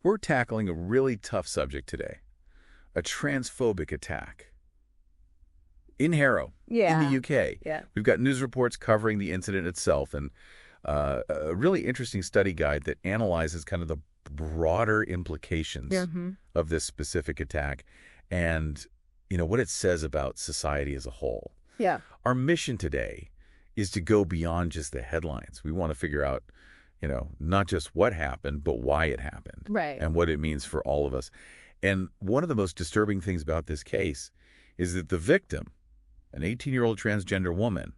We're tackling a really tough subject today, a transphobic attack. In Harrow, in the UK, we've got news reports covering the incident itself and a really interesting study guide that analyzes kind of the broader implications of this specific attack and, what it says about society as a whole. Yeah. Our mission today is to go beyond just the headlines. We want to figure out, not just what happened, but why it happened. Right. And what it means for all of us. And one of the most disturbing things about this case is that the victim, an 18-year-old transgender woman,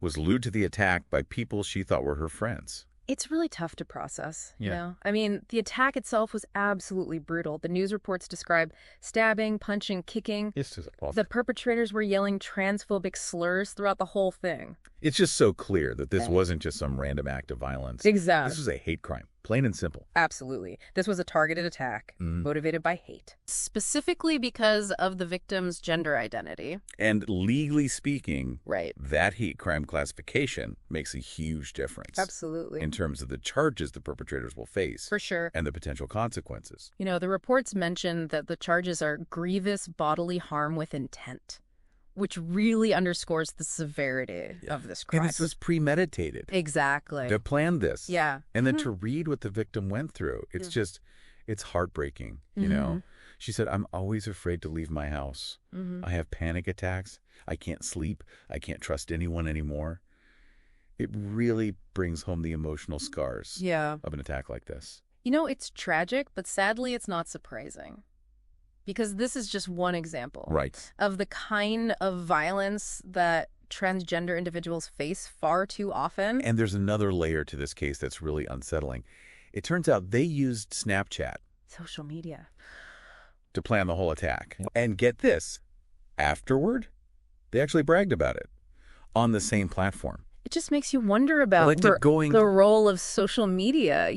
was lured to the attack by people she thought were her friends. It's really tough to process, you know? I mean, the attack itself was absolutely brutal. The news reports describe stabbing, punching, kicking. It's just awful. The perpetrators were yelling transphobic slurs throughout the whole thing. It's just so clear that this wasn't just some random act of violence. Exactly. This was a hate crime, plain and simple. Absolutely. This was a targeted attack motivated by hate. Specifically because of the victim's gender identity. And legally speaking, Right. that hate crime classification makes a huge difference. Absolutely. In terms of the charges the perpetrators will face. For sure. And the potential consequences. The reports mention that the charges are grievous bodily harm with intent, which really underscores the severity of this crime. And this was premeditated. Exactly. To plan this. Yeah. And then to read what the victim went through. It's just, it's heartbreaking, She said, I'm always afraid to leave my house. I have panic attacks. I can't sleep. I can't trust anyone anymore. It really brings home the emotional scars of an attack like this. It's tragic, but sadly it's not surprising. Because this is just one example of the kind of violence that transgender individuals face far too often. And there's another layer to this case that's really unsettling. It turns out they used Snapchat. Social media. To plan the whole attack. And get this, afterward, they actually bragged about it on the same platform. It just makes you wonder about the role of social media.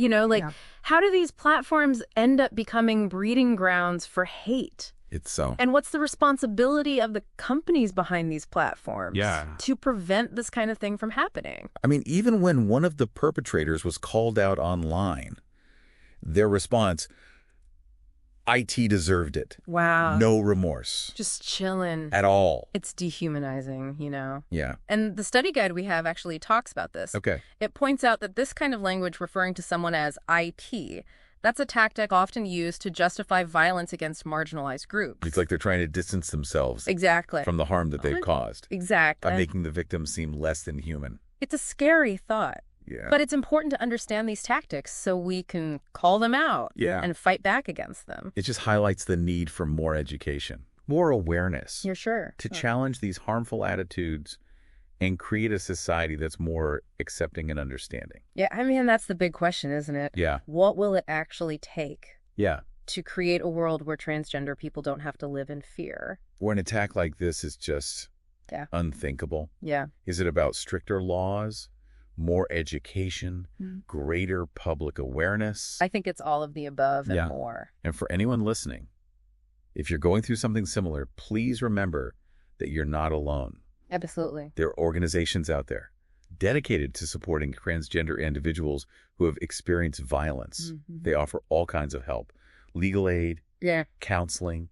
How do these platforms end up becoming breeding grounds for hate? It's so. And what's the responsibility of the companies behind these platforms to prevent this kind of thing from happening? I mean, even when one of the perpetrators was called out online, their response, IT deserved it. Wow. No remorse. Just chilling. At all. It's dehumanizing, Yeah. And the study guide we have actually talks about this. Okay. It points out that this kind of language referring to someone as IT, that's a tactic often used to justify violence against marginalized groups. It's like they're trying to distance themselves from the harm that they've caused. Exactly. By making the victim seem less than human. It's a scary thought. Yeah. But it's important to understand these tactics so we can call them out and fight back against them. It just highlights the need for more education, more awareness. You're sure. To challenge these harmful attitudes and create a society that's more accepting and understanding. Yeah, I mean, that's the big question, isn't it? Yeah. What will it actually take to create a world where transgender people don't have to live in fear? Where an attack like this is just unthinkable. Yeah. Is it about stricter laws? More education, greater public awareness? I think it's all of the above and more. And for anyone listening, if you're going through something similar, please remember that you're not alone. Absolutely. There are organizations out there dedicated to supporting transgender individuals who have experienced violence. They offer all kinds of help. Legal aid, counseling,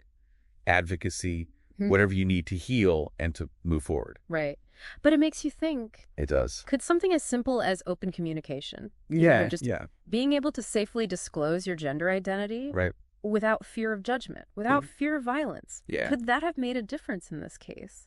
advocacy, whatever you need to heal and to move forward. Right. But it makes you think. It does. Could something as simple as open communication, being able to safely disclose your gender identity without fear of judgment, without fear of violence, could that have made a difference in this case?